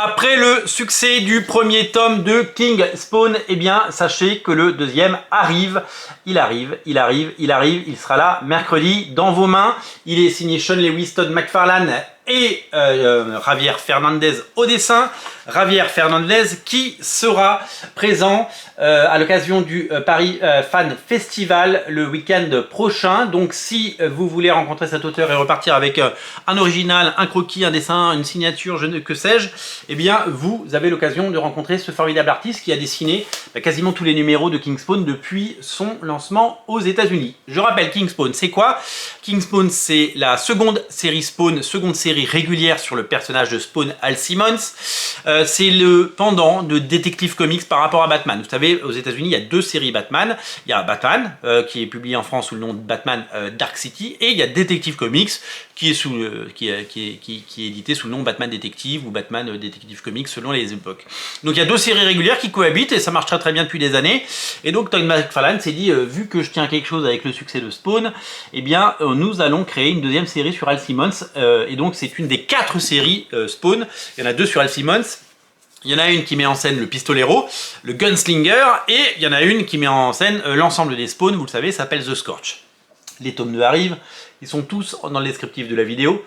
Après le succès du premier tome de King Spawn, eh bien, sachez que le deuxième arrive. Il sera là mercredi dans vos mains. Il est signé Sean Lewis, Todd McFarlane et Javier Fernandez au dessin. Javier Fernandez qui sera présent à l'occasion du Paris Fan Festival le week-end prochain. Donc si vous voulez rencontrer cet auteur et repartir avec un original, un croquis, un dessin, une signature, je ne que sais-je, eh bien vous avez l'occasion de rencontrer ce formidable artiste qui a dessiné quasiment tous les numéros de King Spawn depuis son lancement aux États-Unis. Je rappelle, King Spawn, c'est quoi? King Spawn, c'est la seconde série Spawn, seconde série régulière sur le personnage de Spawn, Al Simmons. C'est le pendant de Detective Comics par rapport à Batman. Vous savez, aux États-Unis, il y a deux séries Batman. Il y a Batman, qui est publié en France sous le nom de Batman Dark City, et il y a Detective Comics, qui est édité sous le nom Batman Detective ou Batman Detective Comics selon les époques. Donc il y a deux séries régulières qui cohabitent et ça marche très bien depuis des années. Et donc Todd McFarlane s'est dit, vu que je tiens quelque chose avec le succès de Spawn, eh bien nous allons créer une deuxième série sur Al Simmons. Et donc c'est une des 4 séries Spawn. Il y en a 2 sur Al Simmons. Il y en a une qui met en scène le pistolero, le gunslinger, et il y en a une qui met en scène l'ensemble des Spawn, vous le savez, s'appelle The Scorch. Les tomes 2 arrivent, ils sont tous dans le descriptif de la vidéo.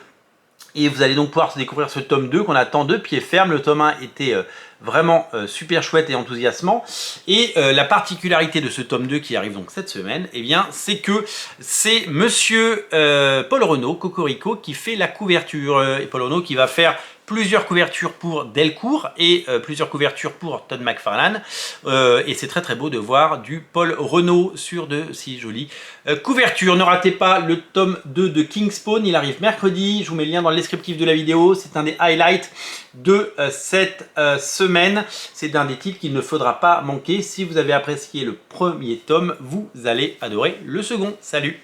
Et vous allez donc pouvoir découvrir ce tome 2 qu'on attend de pied ferme. Le tome 1 était vraiment super chouette et enthousiasmant. Et la particularité de ce tome 2 qui arrive donc cette semaine, eh bien, c'est que c'est monsieur Paul Renaud, Cocorico, qui fait la couverture. Et Paul Renaud qui va faire plusieurs couvertures pour Delcourt et plusieurs couvertures pour Todd McFarlane. Et c'est très beau de voir du Paul Renaud sur de si jolies couvertures. Ne ratez pas le tome 2 de King Spawn, il arrive mercredi. Je vous mets le lien dans le descriptif de la vidéo. C'est un des highlights de cette semaine. C'est un des titres qu'il ne faudra pas manquer. Si vous avez apprécié le premier tome, vous allez adorer le second. Salut!